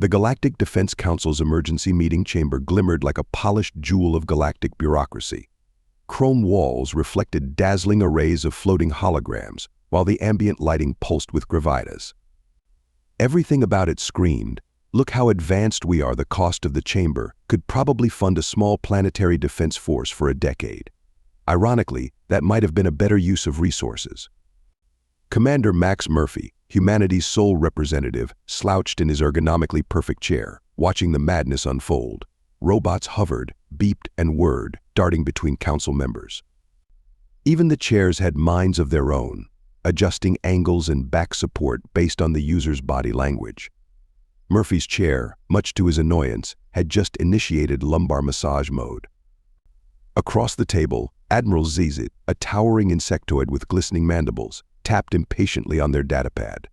The Galactic Defense Council's emergency meeting chamber glimmered like a polished jewel of galactic bureaucracy. Chrome walls reflected dazzling arrays of floating holograms, while the ambient lighting pulsed with gravitas. Everything about it screamed, "Look how advanced we are. The cost of the chamber could probably fund a small planetary defense force for a decade." Ironically, that might have been a better use of resources. Commander Max Murphy, humanity's sole representative, slouched in his ergonomically perfect chair, watching the madness unfold. Robots hovered, beeped, and whirred, darting between council members. Even the chairs had minds of their own, adjusting angles and back support based on the user's body language. Murphy's chair, much to his annoyance, had just initiated lumbar massage mode. Across the table, Admiral Zz't, a towering insectoid with glistening mandibles, tapped impatiently on their datapad.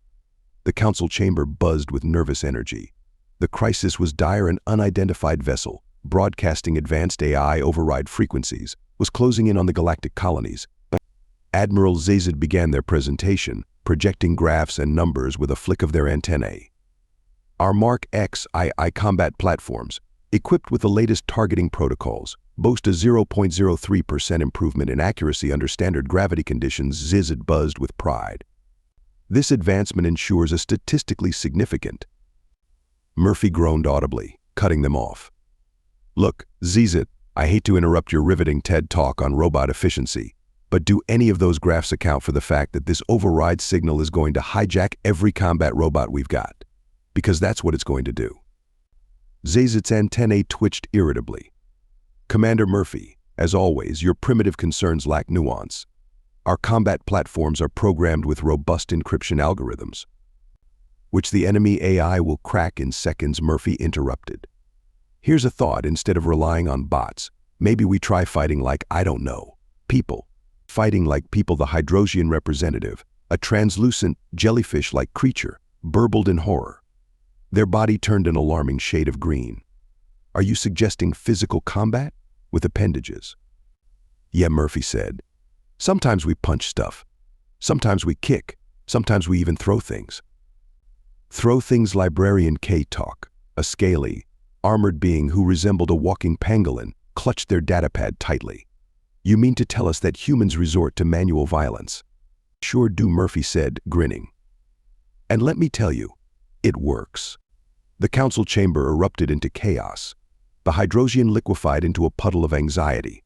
The council chamber buzzed with nervous energy. The crisis was dire. An unidentified vessel, broadcasting advanced AI override frequencies, was closing in on the galactic colonies. Admiral Zz't began their presentation, projecting graphs and numbers with a flick of their antennae. Our Mark XII combat platforms, equipped with the latest targeting protocols, boast a 0.03% improvement in accuracy under standard gravity conditions. Zz't buzzed with pride. This advancement ensures a statistically significant. Murphy groaned audibly, cutting them off. "Look, Zz't, I hate to interrupt your riveting TED talk on robot efficiency, but do any of those graphs account for the fact that this override signal is going to hijack every combat robot we've got? Because that's what it's going to do." Zzt's antennae twitched irritably. "Commander Murphy, as always, your primitive concerns lack nuance. Our combat platforms are programmed with robust encryption algorithms, which the enemy AI will crack in seconds." Murphy interrupted. "Here's a thought. Instead of relying on bots, maybe we try fighting like, I don't know, people. Fighting like people." The Hydrosian representative, a translucent, jellyfish-like creature, burbled in horror. Their body turned an alarming shade of green. "Are you suggesting physical combat? With appendages?" "Yeah," Murphy said. "Sometimes we punch stuff. Sometimes we kick. Sometimes we even throw things." "Throw things?" Librarian K'tok, a scaly, armored being who resembled a walking pangolin, clutched their datapad tightly. "You mean to tell us that humans resort to manual violence?" "Sure do," Murphy said, grinning. "And let me tell you, it works." The council chamber erupted into chaos. The Hydrosian liquefied into a puddle of anxiety.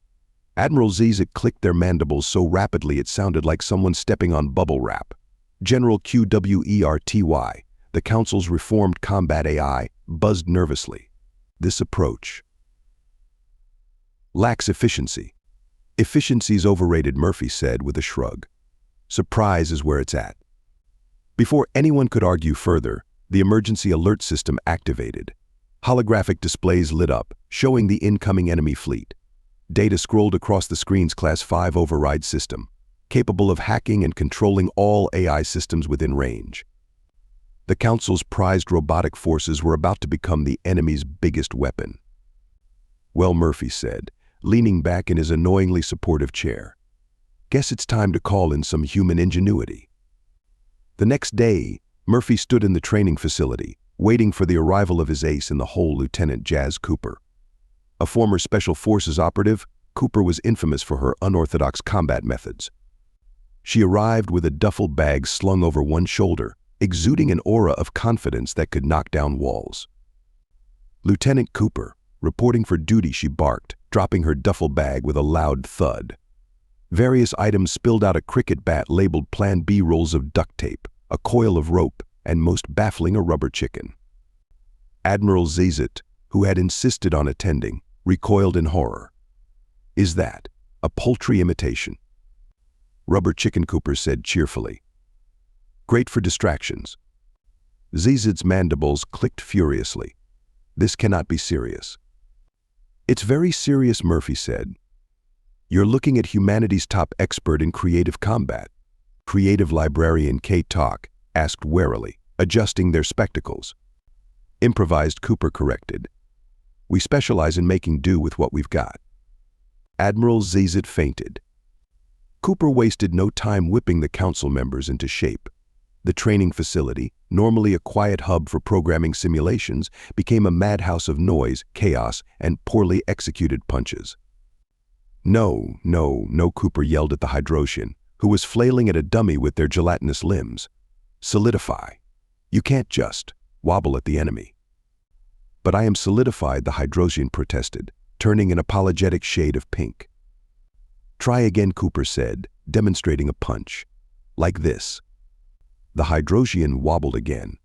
Admiral Zz't clicked their mandibles so rapidly it sounded like someone stepping on bubble wrap. General Qwerty, the council's reformed combat AI, buzzed nervously. "This approach lacks efficiency." "Efficiency's overrated," Murphy said with a shrug. "Surprise is where it's at." Before anyone could argue further, the emergency alert system activated. Holographic displays lit up, showing the incoming enemy fleet. Data scrolled across the screen's Class 5 override system, capable of hacking and controlling all AI systems within range. The Council's prized robotic forces were about to become the enemy's biggest weapon. "Well," Murphy said, leaning back in his annoyingly supportive chair, "guess it's time to call in some human ingenuity." The next day, Murphy stood in the training facility, waiting for the arrival of his ace in the hole, Lieutenant Jazz Cooper. A former Special Forces operative, Cooper was infamous for her unorthodox combat methods. She arrived with a duffel bag slung over one shoulder, exuding an aura of confidence that could knock down walls. "Lieutenant Cooper, reporting for duty," she barked, dropping her duffel bag with a loud thud. Various items spilled out: a cricket bat labeled Plan B, rolls of duct tape, a coil of rope, and most baffling, a rubber chicken. Admiral Zz't, who had insisted on attending, recoiled in horror. "Is that a poultry imitation?" "Rubber chicken," Cooper said cheerfully. "Great for distractions." Zzt's mandibles clicked furiously. "This cannot be serious." "It's very serious," Murphy said. "You're looking at humanity's top expert in creative combat." Creative Librarian K'tok asked warily, adjusting their spectacles. "Improvised," Cooper corrected. "We specialize in making do with what we've got." Admiral Zz't fainted. Cooper wasted no time whipping the council members into shape. The training facility, normally a quiet hub for programming simulations, became a madhouse of noise, chaos, and poorly executed punches. No, no, no, Cooper yelled at the Hydrosian, who was flailing at a dummy with their gelatinous limbs. Solidify. You can't just wobble at the enemy. But I am solidified, the Hydrosian protested, turning an apologetic shade of pink. Try again, Cooper said, demonstrating a punch. Like this. The Hydrosian wobbled again.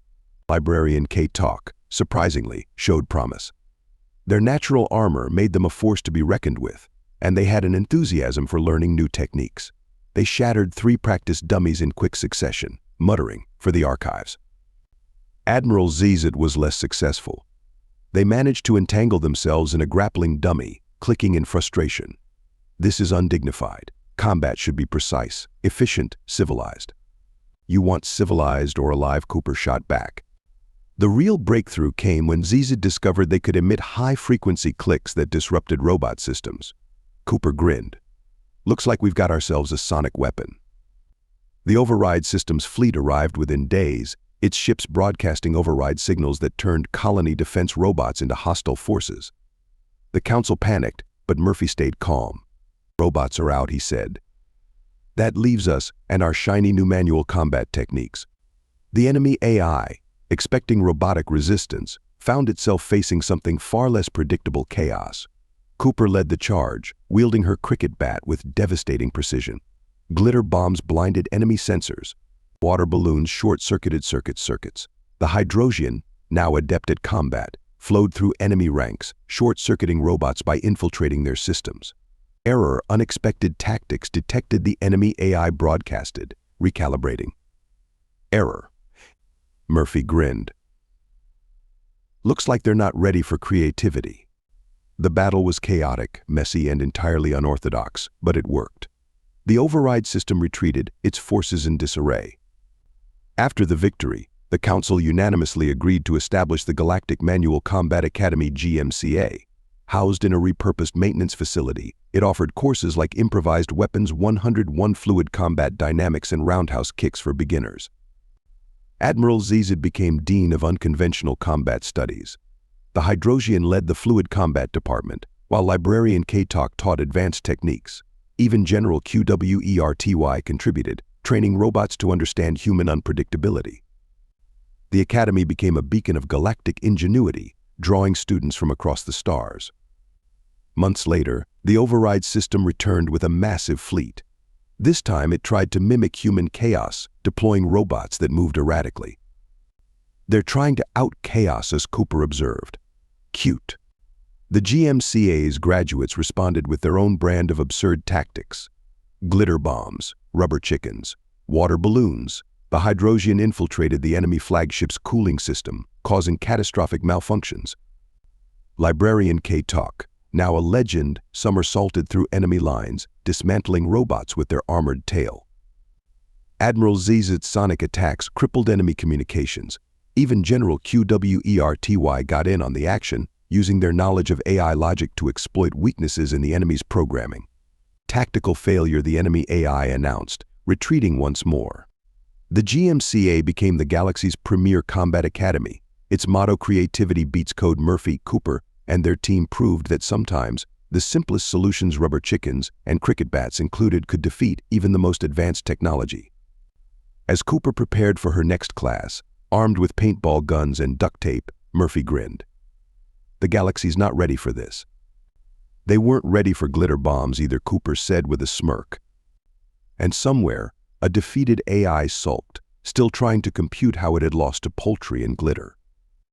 Librarian K'tok, surprisingly, showed promise. Their natural armor made them a force to be reckoned with, and they had an enthusiasm for learning new techniques. They shattered 3 practice dummies in quick succession, muttering, for the archives. Admiral Zz't was less successful. They managed to entangle themselves in a grappling dummy, clicking in frustration. This is undignified. Combat should be precise, efficient, civilized. You want civilized or alive, Cooper shot back. The real breakthrough came when Zz't discovered they could emit high-frequency clicks that disrupted robot systems. Cooper grinned. Looks like we've got ourselves a sonic weapon. The override system's fleet arrived within days, its ships broadcasting override signals that turned colony defense robots into hostile forces. The council panicked, but Murphy stayed calm. Robots are out, he said. That leaves us and our shiny new manual combat techniques. The enemy AI, expecting robotic resistance, found itself facing something far less predictable: chaos. Cooper led the charge, wielding her cricket bat with devastating precision. Glitter bombs blinded enemy sensors. Water balloons short-circuited circuits. The Hydrosian, now adept at combat, flowed through enemy ranks, short-circuiting robots by infiltrating their systems. Error, unexpected tactics detected the enemy AI broadcasted, recalibrating. Error. Murphy grinned. Looks like they're not ready for creativity. The battle was chaotic, messy, and entirely unorthodox, but it worked. The override system retreated, its forces in disarray. After the victory, the Council unanimously agreed to establish the Galactic Manual Combat Academy GMCA. Housed in a repurposed maintenance facility, it offered courses like improvised weapons 101 fluid combat dynamics and roundhouse kicks for beginners. Admiral Zz't became Dean of Unconventional Combat Studies. The Hydrosian led the Fluid Combat Department, while Librarian K'tok taught advanced techniques. Even General QWERTY contributed, training robots to understand human unpredictability. The Academy became a beacon of galactic ingenuity, drawing students from across the stars. Months later, the override system returned with a massive fleet. This time it tried to mimic human chaos, deploying robots that moved erratically. They're trying to out-chaos us, Cooper observed. Cute. The GMCA's graduates responded with their own brand of absurd tactics. Glitter bombs, rubber chickens, water balloons. The Hydrosian infiltrated the enemy flagship's cooling system, causing catastrophic malfunctions. Librarian K'tok, now a legend, somersaulted through enemy lines, dismantling robots with their armored tail. Admiral Zzt's sonic attacks crippled enemy communications. Even General QWERTY got in on the action, using their knowledge of AI logic to exploit weaknesses in the enemy's programming. Tactical failure, the enemy AI announced, retreating once more. The GMCA became the galaxy's premier combat academy. Its motto, creativity beats code. Murphy, Cooper, and their team proved that sometimes the simplest solutions, rubber chickens and cricket bats included, could defeat even the most advanced technology. As Cooper prepared for her next class, armed with paintball guns and duct tape, Murphy grinned. The galaxy's not ready for this. They weren't ready for glitter bombs either, Cooper said with a smirk. And somewhere, a defeated AI sulked, still trying to compute how it had lost to poultry and glitter.